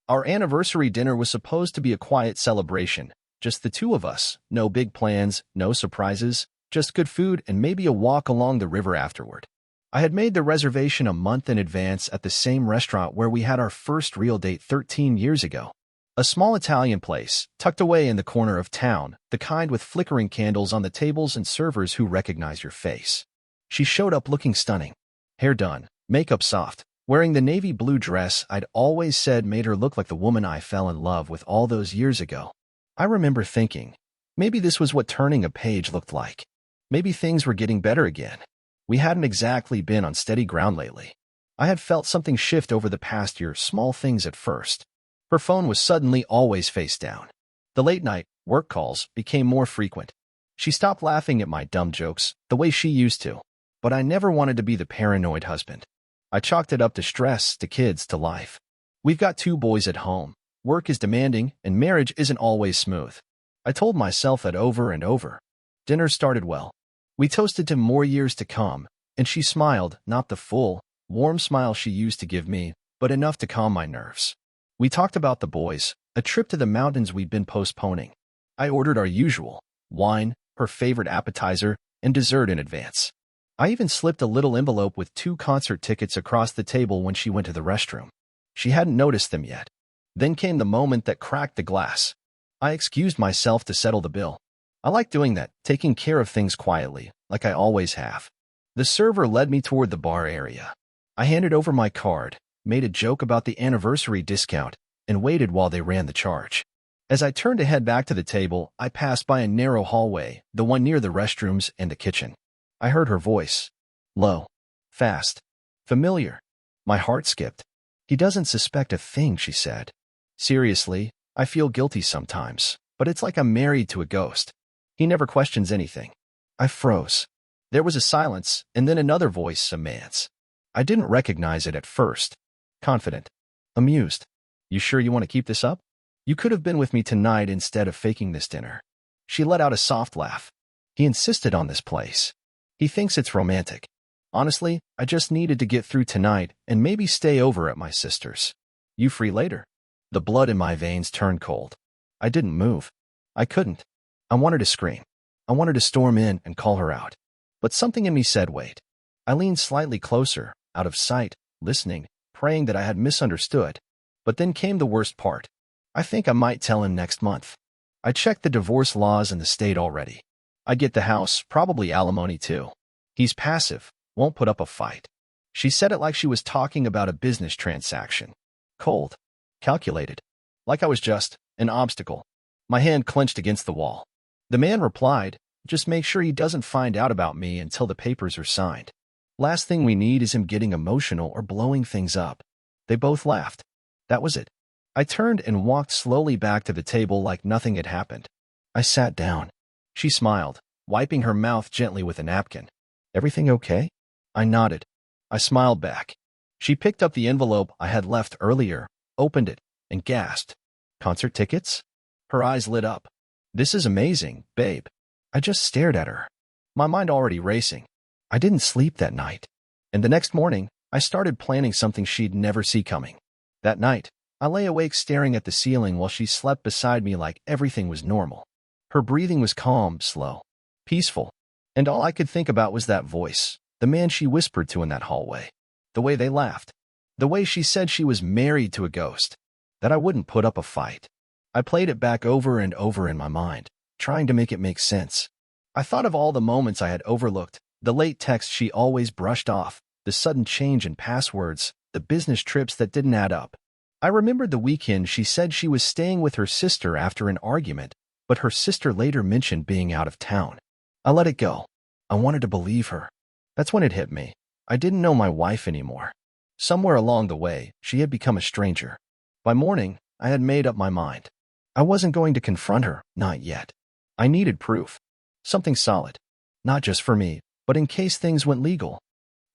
Our anniversary dinner was supposed to be a quiet celebration, just the two of us, no big plans, no surprises, just good food and maybe a walk along the river afterward. I had made the reservation a month in advance at the same restaurant where we had our first real date 13 years ago. A small Italian place, tucked away in the corner of town, the kind with flickering candles on the tables and servers who recognize your face. She showed up looking stunning. Hair done, makeup soft, wearing the navy blue dress I'd always said made her look like the woman I fell in love with all those years ago. I remember thinking, maybe this was what turning a page looked like. Maybe things were getting better again. We hadn't exactly been on steady ground lately. I had felt something shift over the past year, small things at first. Her phone was suddenly always face down. The late-night work calls became more frequent. She stopped laughing at my dumb jokes the way she used to. But I never wanted to be the paranoid husband. I chalked it up to stress, to kids, to life. We've got 2 boys at home. Work is demanding, and marriage isn't always smooth. I told myself that over and over. Dinner started well. We toasted to more years to come, and she smiled, not the full, warm smile she used to give me, but enough to calm my nerves. We talked about the boys, a trip to the mountains we'd been postponing. I ordered our usual, wine, her favorite appetizer, and dessert in advance. I even slipped a little envelope with 2 concert tickets across the table when she went to the restroom. She hadn't noticed them yet. Then came the moment that cracked the glass. I excused myself to settle the bill. I like doing that, taking care of things quietly, like I always have. The server led me toward the bar area. I handed over my card, made a joke about the anniversary discount, and waited while they ran the charge. As I turned to head back to the table, I passed by a narrow hallway, the one near the restrooms and the kitchen. I heard her voice. Low. Fast. Familiar. My heart skipped. He doesn't suspect a thing, she said. Seriously, I feel guilty sometimes, but it's like I'm married to a ghost. He never questions anything. I froze. There was a silence, and then another voice, a man's. I didn't recognize it at first. Confident. Amused. You sure you want to keep this up? You could have been with me tonight instead of faking this dinner. She let out a soft laugh. He insisted on this place. He thinks it's romantic. Honestly, I just needed to get through tonight and maybe stay over at my sister's. You free later? The blood in my veins turned cold. I didn't move. I couldn't. I wanted to scream. I wanted to storm in and call her out. But something in me said wait. I leaned slightly closer, out of sight, listening, praying that I had misunderstood. But then came the worst part. I think I might tell him next month. I checked the divorce laws in the state already. I get the house, probably alimony too. He's passive, won't put up a fight. She said it like she was talking about a business transaction. Cold. Calculated. Like I was just an obstacle. My hand clenched against the wall. The man replied, just make sure he doesn't find out about me until the papers are signed. Last thing we need is him getting emotional or blowing things up. They both laughed. That was it. I turned and walked slowly back to the table like nothing had happened. I sat down. She smiled, wiping her mouth gently with a napkin. Everything okay? I nodded. I smiled back. She picked up the envelope I had left earlier, opened it, and gasped. Concert tickets? Her eyes lit up. This is amazing, babe. I just stared at her. My mind already racing. I didn't sleep that night. And the next morning, I started planning something she'd never see coming. That night, I lay awake staring at the ceiling while she slept beside me like everything was normal. Her breathing was calm, slow, peaceful. And all I could think about was that voice, the man she whispered to in that hallway. The way they laughed. The way she said she was married to a ghost. That I wouldn't put up a fight. I played it back over and over in my mind, trying to make it make sense. I thought of all the moments I had overlooked, the late texts she always brushed off, the sudden change in passwords, the business trips that didn't add up. I remembered the weekend she said she was staying with her sister after an argument, but her sister later mentioned being out of town. I let it go. I wanted to believe her. That's when it hit me. I didn't know my wife anymore. Somewhere along the way, she had become a stranger. By morning, I had made up my mind. I wasn't going to confront her, not yet. I needed proof. Something solid. Not just for me, but in case things went legal.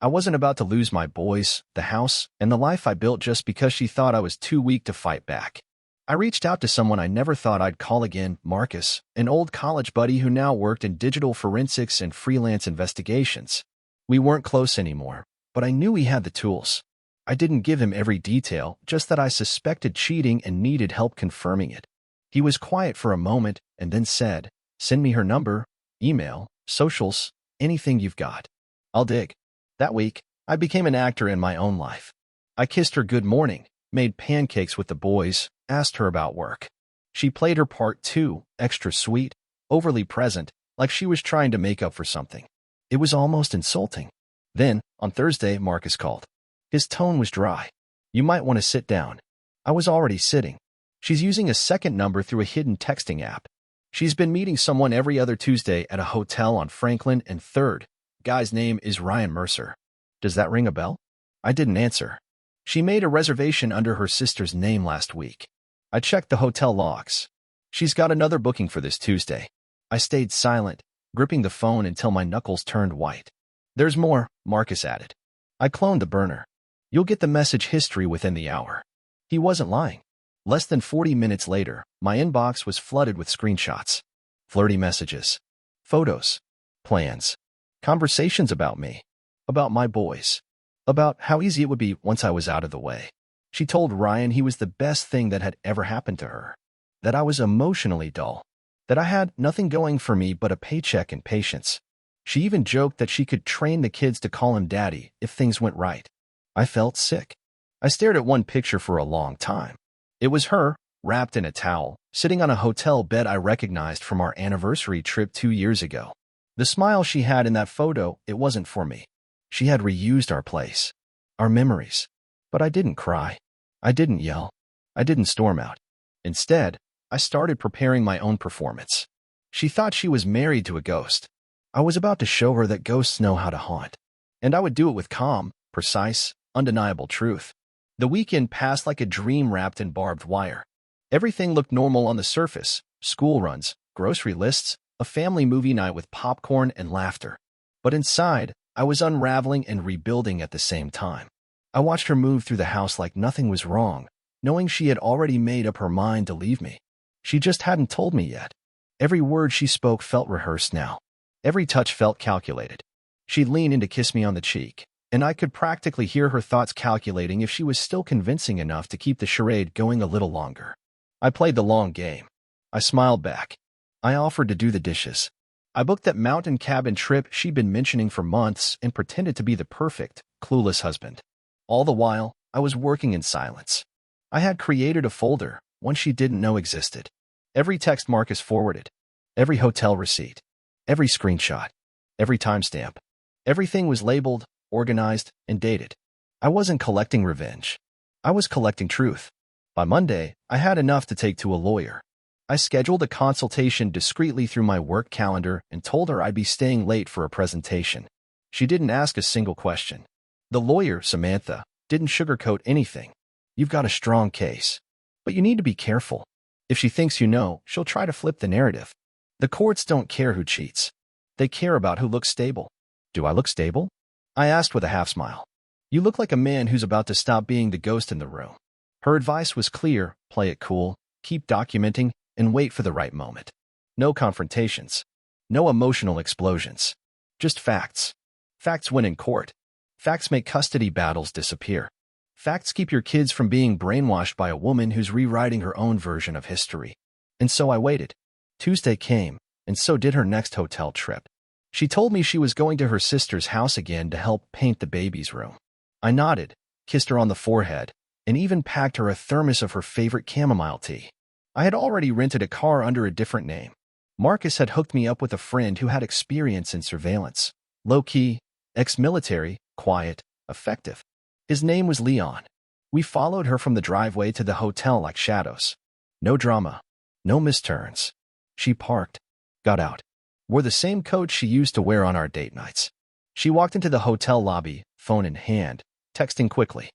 I wasn't about to lose my boys, the house, and the life I built just because she thought I was too weak to fight back. I reached out to someone I never thought I'd call again, Marcus, an old college buddy who now worked in digital forensics and freelance investigations. We weren't close anymore, but I knew he had the tools. I didn't give him every detail, just that I suspected cheating and needed help confirming it. He was quiet for a moment and then said, "Send me her number, email, socials, anything you've got. I'll dig." That week, I became an actor in my own life. I kissed her good morning, made pancakes with the boys, asked her about work. She played her part too, extra sweet, overly present, like she was trying to make up for something. It was almost insulting. Then, on Thursday, Marcus called. His tone was dry. "You might want to sit down." I was already sitting. "She's using a second number through a hidden texting app. She's been meeting someone every other Tuesday at a hotel on Franklin and 3rd. Guy's name is Ryan Mercer. Does that ring a bell?" I didn't answer. She made a reservation under her sister's name last week. I checked the hotel logs. She's got another booking for this Tuesday. I stayed silent, gripping the phone until my knuckles turned white. "There's more," Marcus added. I cloned the burner. "You'll get the message history within the hour." He wasn't lying. Less than 40 minutes later, my inbox was flooded with screenshots. Flirty messages. Photos. Plans. Conversations about me. About my boys. About how easy it would be once I was out of the way. She told Ryan he was the best thing that had ever happened to her. That I was emotionally dull. That I had nothing going for me but a paycheck and patience. She even joked that she could train the kids to call him daddy if things went right. I felt sick. I stared at one picture for a long time. It was her, wrapped in a towel, sitting on a hotel bed I recognized from our anniversary trip 2 years ago. The smile she had in that photo, it wasn't for me. She had reused our place. Our memories. But I didn't cry. I didn't yell. I didn't storm out. Instead, I started preparing my own performance. She thought she was married to a ghost. I was about to show her that ghosts know how to haunt. And I would do it with calm, precise, undeniable truth. The weekend passed like a dream wrapped in barbed wire. Everything looked normal on the surface: school runs, grocery lists, a family movie night with popcorn and laughter. But inside, I was unraveling and rebuilding at the same time. I watched her move through the house like nothing was wrong, knowing she had already made up her mind to leave me. She just hadn't told me yet. Every word she spoke felt rehearsed now. Every touch felt calculated. She'd lean in to kiss me on the cheek, and I could practically hear her thoughts calculating if she was still convincing enough to keep the charade going a little longer. I played the long game. I smiled back. I offered to do the dishes. I booked that mountain cabin trip she'd been mentioning for months and pretended to be the perfect, clueless husband. All the while, I was working in silence. I had created a folder, one she didn't know existed. Every text Marcus forwarded. Every hotel receipt. Every screenshot. Every timestamp. Everything was labeled, organized, and dated. I wasn't collecting revenge. I was collecting truth. By Monday, I had enough to take to a lawyer. I scheduled a consultation discreetly through my work calendar and told her I'd be staying late for a presentation. She didn't ask a single question. The lawyer, Samantha, didn't sugarcoat anything. "You've got a strong case. But you need to be careful. If she thinks you know, she'll try to flip the narrative. The courts don't care who cheats. They care about who looks stable." "Do I look stable?" I asked with a half smile. "You look like a man who's about to stop being the ghost in the room." Her advice was clear: play it cool, keep documenting, and wait for the right moment. No confrontations. No emotional explosions. Just facts. Facts win in court. Facts make custody battles disappear. Facts keep your kids from being brainwashed by a woman who's rewriting her own version of history. And so I waited. Tuesday came, and so did her next hotel trip. She told me she was going to her sister's house again to help paint the baby's room. I nodded, kissed her on the forehead, and even packed her a thermos of her favorite chamomile tea. I had already rented a car under a different name. Marcus had hooked me up with a friend who had experience in surveillance. Low-key, ex-military, quiet, effective. His name was Leon. We followed her from the driveway to the hotel like shadows. No drama. No misturns. She parked, got out, wore the same coat she used to wear on our date nights. She walked into the hotel lobby, phone in hand, texting quickly.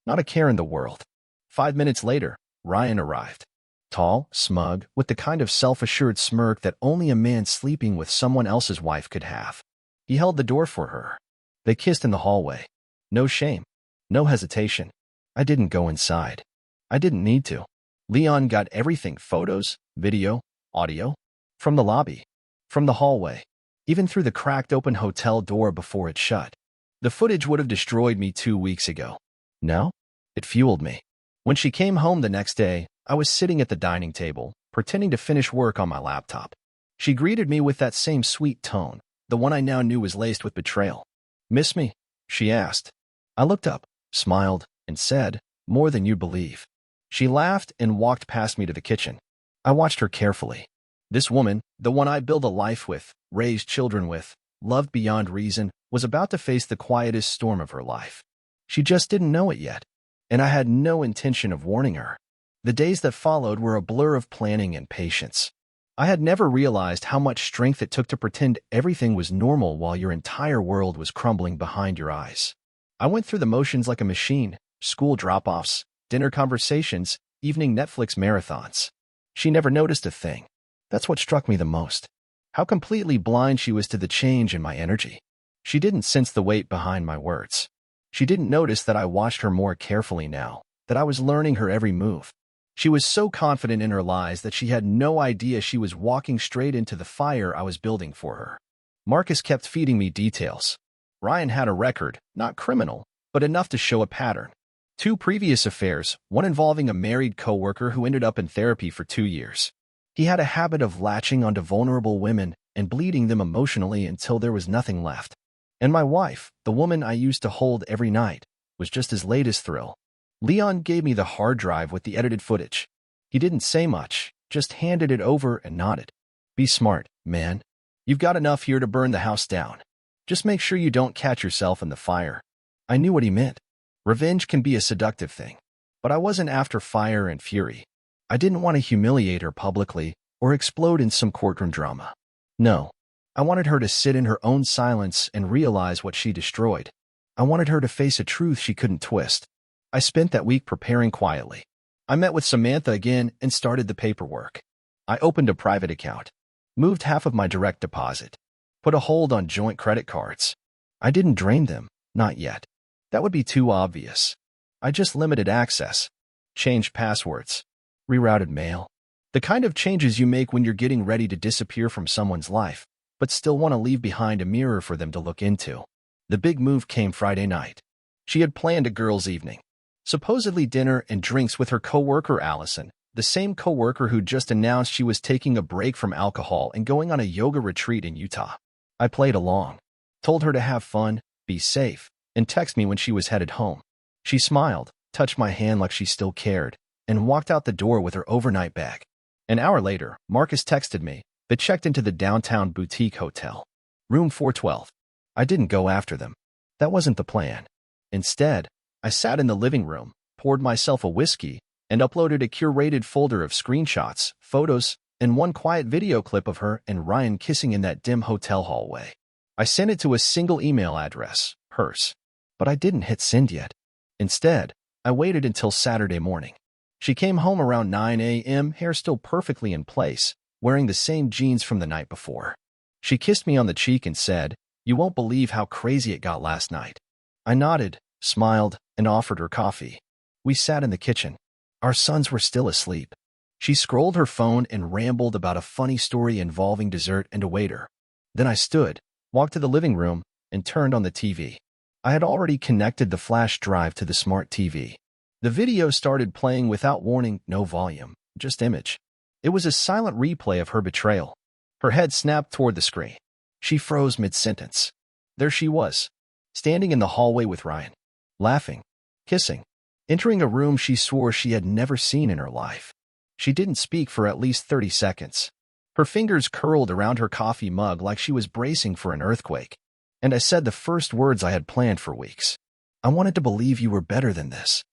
Not a care in the world. 5 minutes later, Ryan arrived. Tall, smug, with the kind of self-assured smirk that only a man sleeping with someone else's wife could have. He held the door for her. They kissed in the hallway. No shame. No hesitation. I didn't go inside. I didn't need to. Leon got everything: photos, video, audio. From the lobby. From the hallway. Even through the cracked open hotel door before it shut. The footage would have destroyed me 2 weeks ago. No? It fueled me. When she came home the next day, I was sitting at the dining table, pretending to finish work on my laptop. She greeted me with that same sweet tone, the one I now knew was laced with betrayal. "Miss me?" she asked. I looked up, smiled, and said, "More than you believe." She laughed and walked past me to the kitchen. I watched her carefully. This woman, the one I built a life with, raised children with, loved beyond reason, was about to face the quietest storm of her life. She just didn't know it yet, and I had no intention of warning her. The days that followed were a blur of planning and patience. I had never realized how much strength it took to pretend everything was normal while your entire world was crumbling behind your eyes. I went through the motions like a machine: school drop-offs, dinner conversations, evening Netflix marathons. She never noticed a thing. That's what struck me the most. How completely blind she was to the change in my energy. She didn't sense the weight behind my words. She didn't notice that I watched her more carefully now, that I was learning her every move. She was so confident in her lies that she had no idea she was walking straight into the fire I was building for her. Marcus kept feeding me details. Ryan had a record, not criminal, but enough to show a pattern. 2 previous affairs, one involving a married coworker who ended up in therapy for 2 years. He had a habit of latching onto vulnerable women and bleeding them emotionally until there was nothing left. And my wife, the woman I used to hold every night, was just his latest thrill. Leon gave me the hard drive with the edited footage. He didn't say much, just handed it over and nodded. "Be smart, man. You've got enough here to burn the house down. Just make sure you don't catch yourself in the fire." I knew what he meant. Revenge can be a seductive thing. But I wasn't after fire and fury. I didn't want to humiliate her publicly or explode in some courtroom drama. No. I wanted her to sit in her own silence and realize what she destroyed. I wanted her to face a truth she couldn't twist. I spent that week preparing quietly. I met with Samantha again and started the paperwork. I opened a private account, moved half of my direct deposit, put a hold on joint credit cards. I didn't drain them, not yet. That would be too obvious. I just limited access, changed passwords, rerouted mail. The kind of changes you make when you're getting ready to disappear from someone's life, but still want to leave behind a mirror for them to look into. The big move came Friday night. She had planned a girls' evening, supposedly dinner and drinks with her coworker Allison, the same coworker who just announced she was taking a break from alcohol and going on a yoga retreat in Utah. I played along, told her to have fun, be safe, and text me when she was headed home. She smiled, touched my hand like she still cared, and walked out the door with her overnight bag. An hour later, Marcus texted me. They checked into the downtown boutique hotel. Room 412. I didn't go after them. That wasn't the plan. Instead, I sat in the living room, poured myself a whiskey, and uploaded a curated folder of screenshots, photos, and one quiet video clip of her and Ryan kissing in that dim hotel hallway. I sent it to a single email address, hers. But I didn't hit send yet. Instead, I waited until Saturday morning. She came home around 9 a.m., hair still perfectly in place, wearing the same jeans from the night before. She kissed me on the cheek and said, "You won't believe how crazy it got last night." I nodded, smiled, and offered her coffee. We sat in the kitchen. Our sons were still asleep. She scrolled her phone and rambled about a funny story involving dessert and a waiter. Then I stood, walked to the living room, and turned on the TV. I had already connected the flash drive to the smart TV. The video started playing without warning, no volume, just image. It was a silent replay of her betrayal. Her head snapped toward the screen. She froze mid-sentence. There she was, standing in the hallway with Ryan, laughing, kissing, entering a room she swore she had never seen in her life. She didn't speak for at least 30 seconds. Her fingers curled around her coffee mug like she was bracing for an earthquake. And I said the first words I had planned for weeks. "I wanted to believe you were better than this.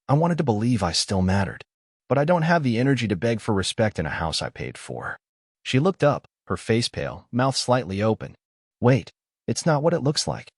I wanted to believe I still mattered. But I don't have the energy to beg for respect in a house I paid for." She looked up, her face pale, mouth slightly open. "Wait, it's not what it looks like."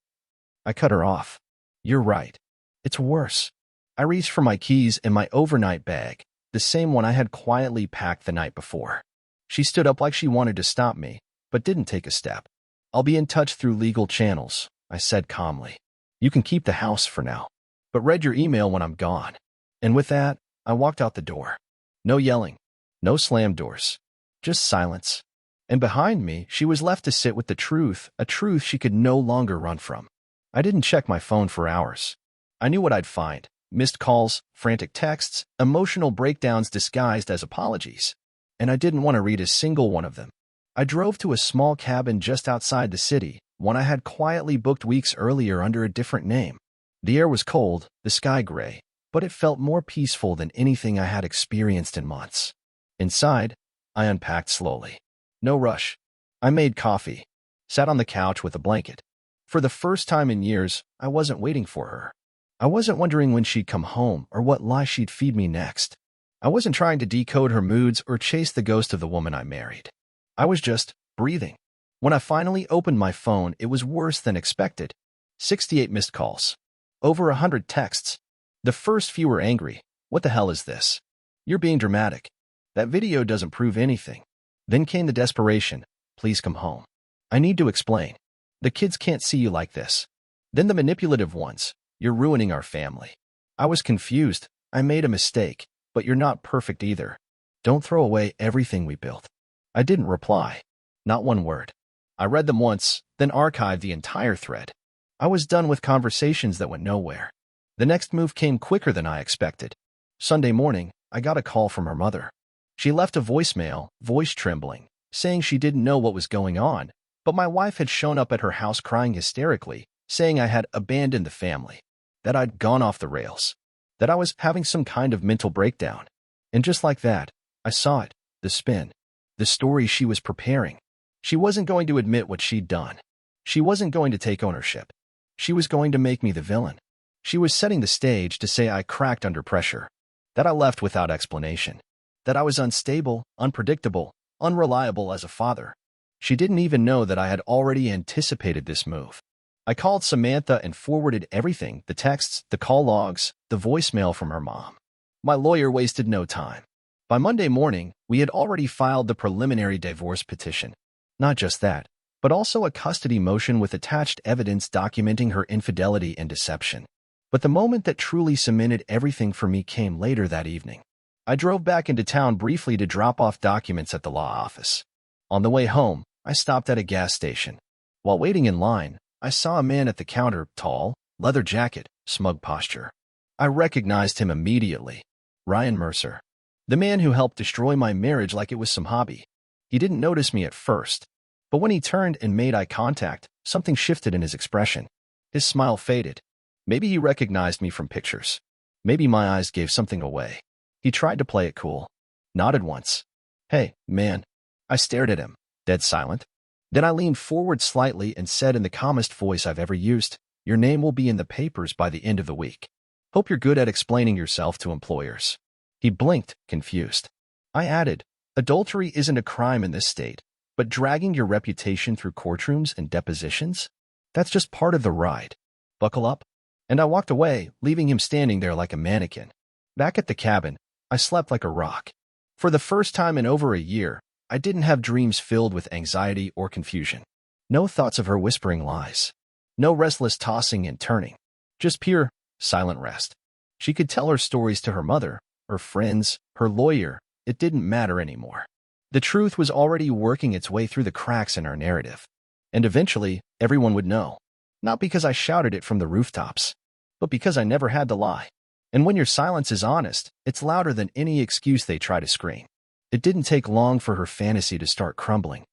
I cut her off. "You're right. It's worse." I reached for my keys and my overnight bag, the same one I had quietly packed the night before. She stood up like she wanted to stop me, but didn't take a step. "I'll be in touch through legal channels," I said calmly. "You can keep the house for now, but read your email when I'm gone." And with that, I walked out the door. No yelling, no slammed doors, just silence. And behind me, she was left to sit with the truth, a truth she could no longer run from. I didn't check my phone for hours. I knew what I'd find, missed calls, frantic texts, emotional breakdowns disguised as apologies. And I didn't want to read a single one of them. I drove to a small cabin just outside the city, one I had quietly booked weeks earlier under a different name. The air was cold, the sky gray, but it felt more peaceful than anything I had experienced in months. Inside, I unpacked slowly. No rush. I made coffee, sat on the couch with a blanket. For the first time in years, I wasn't waiting for her. I wasn't wondering when she'd come home or what lie she'd feed me next. I wasn't trying to decode her moods or chase the ghost of the woman I married. I was just breathing. When I finally opened my phone, it was worse than expected. 68 missed calls. Over 100 texts. The first few were angry. What the hell is this? You're being dramatic. That video doesn't prove anything. Then came the desperation. Please come home. I need to explain. The kids can't see you like this. Then the manipulative ones. You're ruining our family. I was confused. I made a mistake, but you're not perfect either. Don't throw away everything we built. I didn't reply. Not one word. I read them once, then archived the entire thread. I was done with conversations that went nowhere. The next move came quicker than I expected. Sunday morning, I got a call from her mother. She left a voicemail, voice trembling, saying she didn't know what was going on, but my wife had shown up at her house crying hysterically, saying I had abandoned the family, that I'd gone off the rails, that I was having some kind of mental breakdown. And just like that, I saw it, the spin, the story she was preparing. She wasn't going to admit what she'd done. She wasn't going to take ownership. She was going to make me the villain. She was setting the stage to say I cracked under pressure, that I left without explanation, that I was unstable, unpredictable, unreliable as a father. She didn't even know that I had already anticipated this move. I called Samantha and forwarded everything, the texts, the call logs, the voicemail from her mom. My lawyer wasted no time. By Monday morning, we had already filed the preliminary divorce petition. Not just that, but also a custody motion with attached evidence documenting her infidelity and deception. But the moment that truly cemented everything for me came later that evening. I drove back into town briefly to drop off documents at the law office. On the way home, I stopped at a gas station. While waiting in line, I saw a man at the counter, tall, leather jacket, smug posture. I recognized him immediately. Ryan Mercer. The man who helped destroy my marriage like it was some hobby. He didn't notice me at first, but when he turned and made eye contact, something shifted in his expression. His smile faded. Maybe he recognized me from pictures. Maybe my eyes gave something away. He tried to play it cool. Nodded once. Hey, man. I stared at him, dead silent. Then I leaned forward slightly and said in the calmest voice I've ever used, your name will be in the papers by the end of the week. Hope you're good at explaining yourself to employers. He blinked, confused. I added, adultery isn't a crime in this state, but dragging your reputation through courtrooms and depositions? That's just part of the ride. Buckle up. And I walked away, leaving him standing there like a mannequin. Back at the cabin, I slept like a rock. For the first time in over a year, I didn't have dreams filled with anxiety or confusion. No thoughts of her whispering lies. No restless tossing and turning. Just pure, silent rest. She could tell her stories to her mother, her friends, her lawyer. It didn't matter anymore. The truth was already working its way through the cracks in our narrative. And eventually, everyone would know. Not because I shouted it from the rooftops, but because I never had to lie. And when your silence is honest, it's louder than any excuse they try to scream. It didn't take long for her fantasy to start crumbling.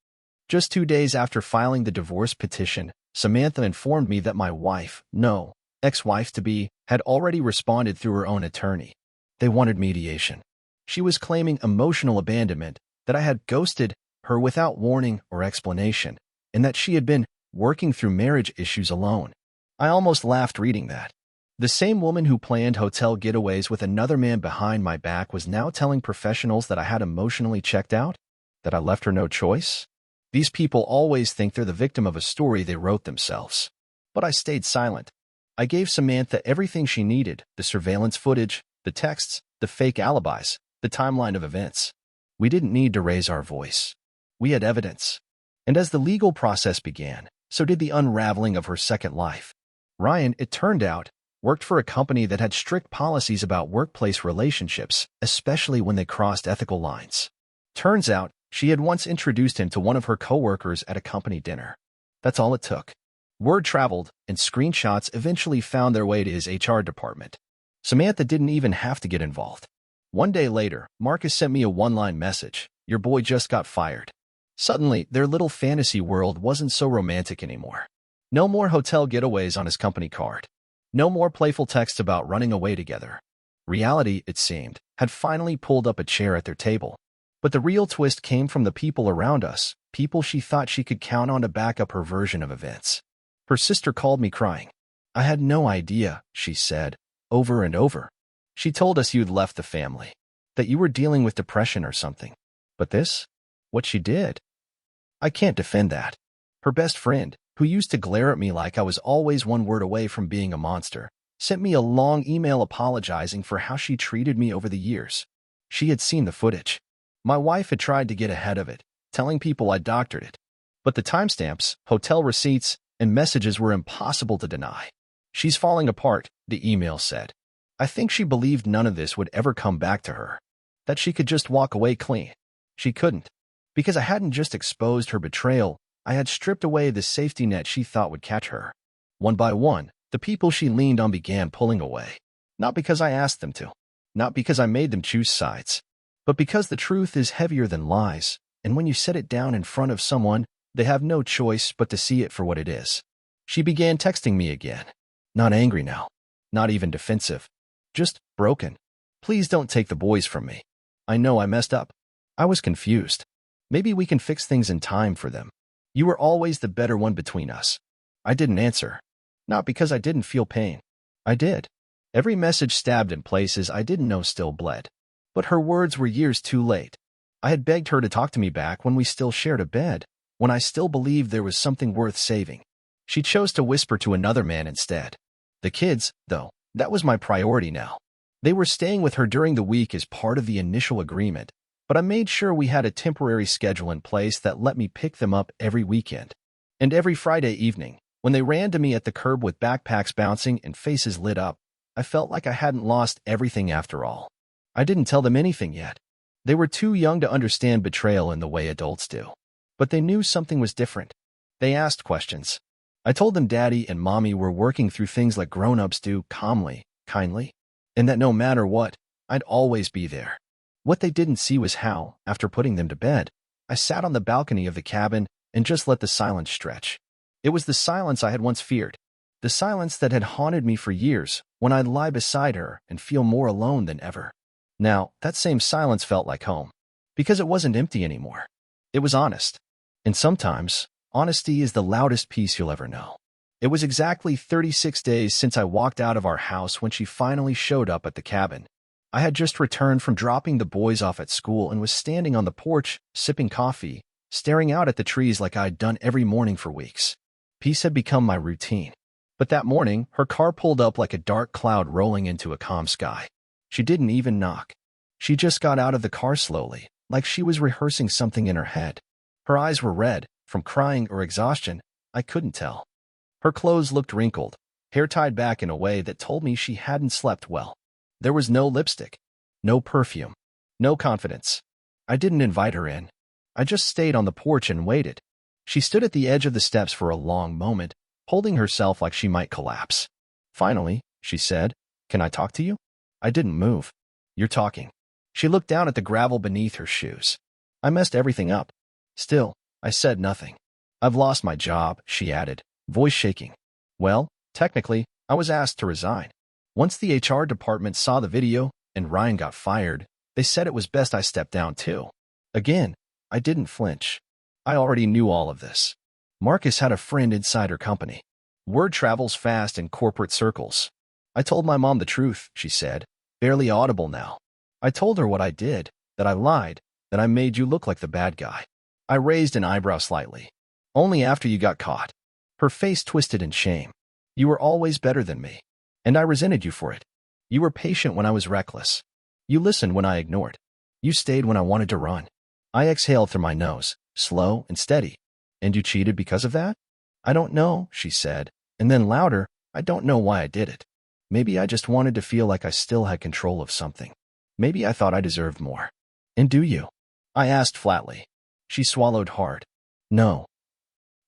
Just 2 days after filing the divorce petition, Samantha informed me that my wife, no, ex-wife-to-be, had already responded through her own attorney. They wanted mediation. She was claiming emotional abandonment, that I had ghosted her without warning or explanation, and that she had been working through marriage issues alone. I almost laughed reading that. The same woman who planned hotel getaways with another man behind my back was now telling professionals that I had emotionally checked out? That I left her no choice? These people always think they're the victim of a story they wrote themselves. But I stayed silent. I gave Samantha everything she needed, the surveillance footage, the texts, the fake alibis, the timeline of events. We didn't need to raise our voice. We had evidence. And as the legal process began, so did the unraveling of her second life. Ryan, it turned out, worked for a company that had strict policies about workplace relationships, especially when they crossed ethical lines. Turns out, she had once introduced him to one of her coworkers at a company dinner. That's all it took. Word traveled, and screenshots eventually found their way to his HR department. Samantha didn't even have to get involved. One day later, Marcus sent me a one-line message. Your boy just got fired. Suddenly, their little fantasy world wasn't so romantic anymore. No more hotel getaways on his company card. No more playful texts about running away together. Reality, it seemed, had finally pulled up a chair at their table. But the real twist came from the people around us, people she thought she could count on to back up her version of events. Her sister called me crying. I had no idea, she said, over and over. She told us you'd left the family, that you were dealing with depression or something. But this? What she did? I can't defend that. Her best friend, who used to glare at me like I was always one word away from being a monster, sent me a long email apologizing for how she treated me over the years. She had seen the footage. My wife had tried to get ahead of it, telling people I doctored it. But the timestamps, hotel receipts, and messages were impossible to deny. She's falling apart, the email said. I think she believed none of this would ever come back to her, that she could just walk away clean. She couldn't, because I hadn't just exposed her betrayal, I had stripped away the safety net she thought would catch her. One by one, the people she leaned on began pulling away. Not because I asked them to, not because I made them choose sides, but because the truth is heavier than lies, and when you set it down in front of someone, they have no choice but to see it for what it is. She began texting me again. Not angry now, not even defensive, just broken. Please don't take the boys from me. I know I messed up. I was confused. Maybe we can fix things in time for them. You were always the better one between us. I didn't answer. Not because I didn't feel pain. I did. Every message stabbed in places I didn't know still bled. But her words were years too late. I had begged her to talk to me back when we still shared a bed, when I still believed there was something worth saving. She chose to whisper to another man instead. The kids, though, that was my priority now. They were staying with her during the week as part of the initial agreement, but I made sure we had a temporary schedule in place that let me pick them up every weekend. And every Friday evening, when they ran to me at the curb with backpacks bouncing and faces lit up, I felt like I hadn't lost everything after all. I didn't tell them anything yet. They were too young to understand betrayal in the way adults do. But they knew something was different. They asked questions. I told them Daddy and Mommy were working through things like grown-ups do, calmly, kindly, and that no matter what, I'd always be there. What they didn't see was how, after putting them to bed, I sat on the balcony of the cabin and just let the silence stretch. It was the silence I had once feared, the silence that had haunted me for years, when I'd lie beside her and feel more alone than ever. Now, that same silence felt like home, because it wasn't empty anymore. It was honest. And sometimes, honesty is the loudest peace you'll ever know. It was exactly 36 days since I walked out of our house when she finally showed up at the cabin. I had just returned from dropping the boys off at school and was standing on the porch, sipping coffee, staring out at the trees like I'd done every morning for weeks. Peace had become my routine. But that morning, her car pulled up like a dark cloud rolling into a calm sky. She didn't even knock. She just got out of the car slowly, like she was rehearsing something in her head. Her eyes were red, from crying or exhaustion, I couldn't tell. Her clothes looked wrinkled, hair tied back in a way that told me she hadn't slept well. There was no lipstick, no perfume, no confidence. I didn't invite her in. I just stayed on the porch and waited. She stood at the edge of the steps for a long moment, holding herself like she might collapse. Finally, she said, "Can I talk to you?" I didn't move. "You're talking." She looked down at the gravel beneath her shoes. I messed everything up. Still, I said nothing. "I've lost my job," she added, voice shaking. "Well, technically, I was asked to resign. Once the HR department saw the video and Ryan got fired, they said it was best I step down too." Again, I didn't flinch. I already knew all of this. Marcus had a friend inside her company. Word travels fast in corporate circles. I told my mom the truth, she said, barely audible now. I told her what I did, that I lied, that I made you look like the bad guy. I raised an eyebrow slightly. "Only after you got caught." Her face twisted in shame. "You were always better than me, and I resented you for it. You were patient when I was reckless. You listened when I ignored. You stayed when I wanted to run." I exhaled through my nose, slow and steady. "And you cheated because of that?" "I don't know," she said, and then louder, "I don't know why I did it. Maybe I just wanted to feel like I still had control of something. Maybe I thought I deserved more." "And do you?" I asked flatly. She swallowed hard. "No."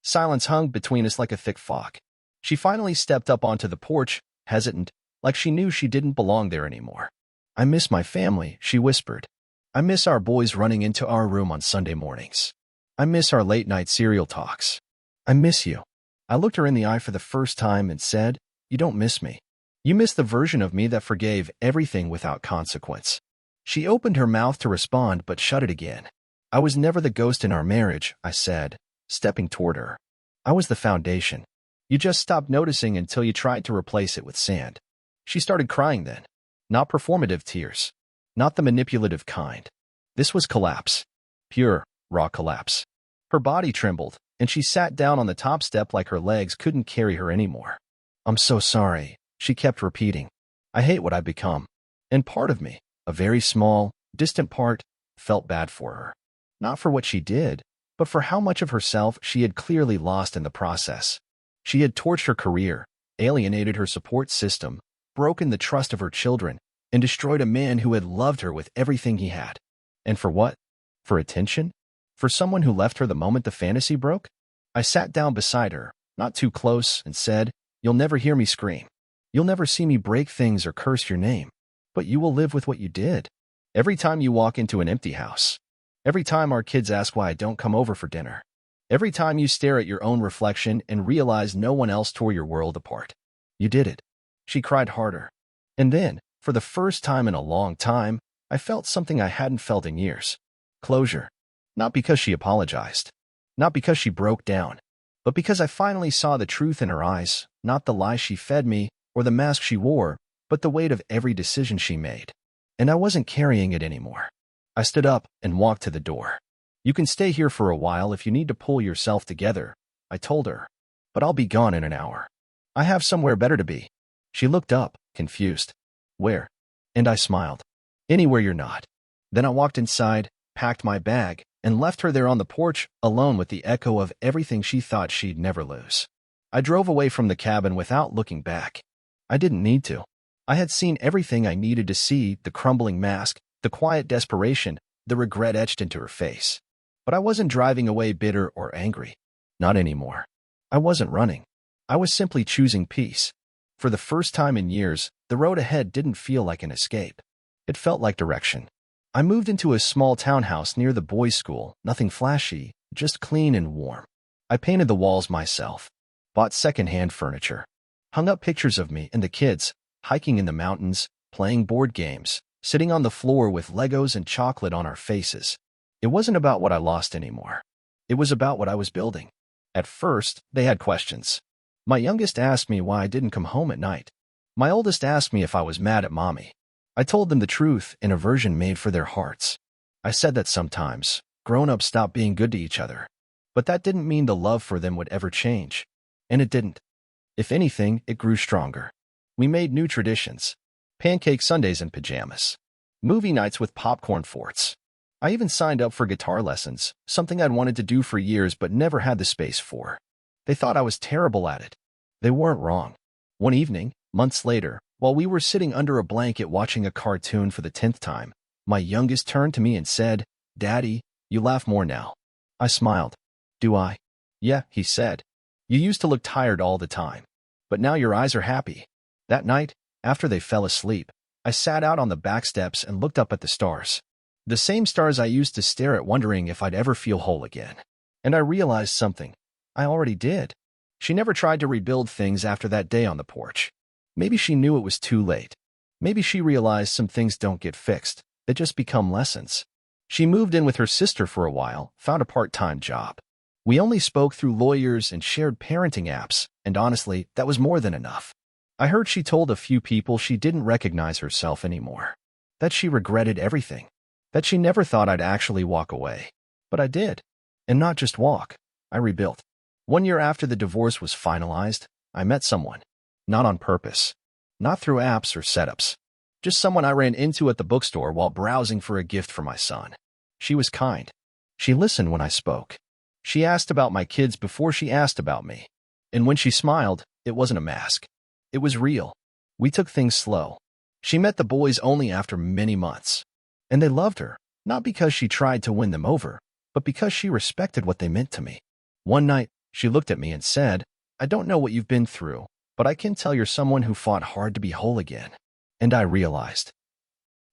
Silence hung between us like a thick fog. She finally stepped up onto the porch, hesitant, like she knew she didn't belong there anymore. I miss my family, she whispered. I miss our boys running into our room on Sunday mornings. I miss our late-night cereal talks. I miss you. I looked her in the eye for the first time and said, "You don't miss me. You miss the version of me that forgave everything without consequence." She opened her mouth to respond but shut it again. "I was never the ghost in our marriage," I said, stepping toward her. "I was the foundation. You just stopped noticing until you tried to replace it with sand." She started crying then. Not performative tears. Not the manipulative kind. This was collapse. Pure, raw collapse. Her body trembled, and she sat down on the top step like her legs couldn't carry her anymore. "I'm so sorry," she kept repeating. "I hate what I've become." And part of me, a very small, distant part, felt bad for her. Not for what she did, but for how much of herself she had clearly lost in the process. She had torched her career, alienated her support system, broken the trust of her children, and destroyed a man who had loved her with everything he had. And for what? For attention? For someone who left her the moment the fantasy broke? I sat down beside her, not too close, and said, "You'll never hear me scream. You'll never see me break things or curse your name. But you will live with what you did. Every time you walk into an empty house. Every time our kids ask why I don't come over for dinner. Every time you stare at your own reflection and realize no one else tore your world apart. You did it." She cried harder. And then, for the first time in a long time, I felt something I hadn't felt in years. Closure. Not because she apologized. Not because she broke down. But because I finally saw the truth in her eyes, not the lie she fed me or the mask she wore, but the weight of every decision she made. And I wasn't carrying it anymore. I stood up and walked to the door. "You can stay here for a while if you need to pull yourself together," I told her. "But I'll be gone in an hour. I have somewhere better to be." She looked up, confused. "Where?" And I smiled. "Anywhere you're not." Then I walked inside, packed my bag, and left her there on the porch, alone with the echo of everything she thought she'd never lose. I drove away from the cabin without looking back. I didn't need to. I had seen everything I needed to see, the crumbling mask, the quiet desperation, the regret etched into her face. But I wasn't driving away bitter or angry. Not anymore. I wasn't running. I was simply choosing peace. For the first time in years, the road ahead didn't feel like an escape. It felt like direction. I moved into a small townhouse near the boys' school, nothing flashy, just clean and warm. I painted the walls myself, bought secondhand furniture, hung up pictures of me and the kids, hiking in the mountains, playing board games, sitting on the floor with Legos and chocolate on our faces. It wasn't about what I lost anymore. It was about what I was building. At first, they had questions. My youngest asked me why I didn't come home at night. My oldest asked me if I was mad at Mommy. I told them the truth in a version made for their hearts. I said that sometimes, grown-ups stop being good to each other. But that didn't mean the love for them would ever change. And it didn't. If anything, it grew stronger. We made new traditions. Pancake Sundays in pajamas. Movie nights with popcorn forts. I even signed up for guitar lessons, something I'd wanted to do for years but never had the space for. They thought I was terrible at it. They weren't wrong. One evening, months later, while we were sitting under a blanket watching a cartoon for the 10th time, my youngest turned to me and said, "Daddy, you laugh more now." I smiled. "Do I?" "Yeah," he said. "You used to look tired all the time. But now your eyes are happy." That night, after they fell asleep, I sat out on the back steps and looked up at the stars. The same stars I used to stare at wondering if I'd ever feel whole again. And I realized something. I already did. She never tried to rebuild things after that day on the porch. Maybe she knew it was too late. Maybe she realized some things don't get fixed. They just become lessons. She moved in with her sister for a while, found a part-time job. We only spoke through lawyers and shared parenting apps, and honestly, that was more than enough. I heard she told a few people she didn't recognize herself anymore. That she regretted everything. That she never thought I'd actually walk away. But I did. And not just walk. I rebuilt. 1 year after the divorce was finalized, I met someone. Not on purpose. Not through apps or setups. Just someone I ran into at the bookstore while browsing for a gift for my son. She was kind. She listened when I spoke. She asked about my kids before she asked about me. And when she smiled, it wasn't a mask. It was real. We took things slow. She met the boys only after many months. And they loved her, not because she tried to win them over, but because she respected what they meant to me. One night, she looked at me and said, "I don't know what you've been through, but I can tell you're someone who fought hard to be whole again. And I realized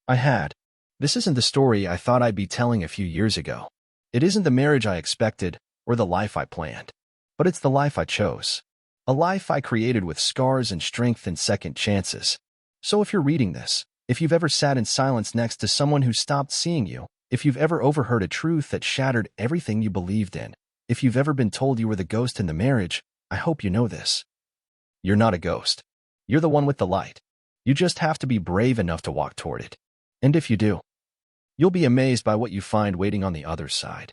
I had. This isn't the story I thought I'd be telling a few years ago. It isn't the marriage I expected or the life I planned. But it's the life I chose. A life I created with scars and strength and second chances. So if you're reading this, if you've ever sat in silence next to someone who stopped seeing you, if you've ever overheard a truth that shattered everything you believed in, if you've ever been told you were the ghost in the marriage, I hope you know this. You're not a ghost. You're the one with the light. You just have to be brave enough to walk toward it. And if you do, you'll be amazed by what you find waiting on the other side.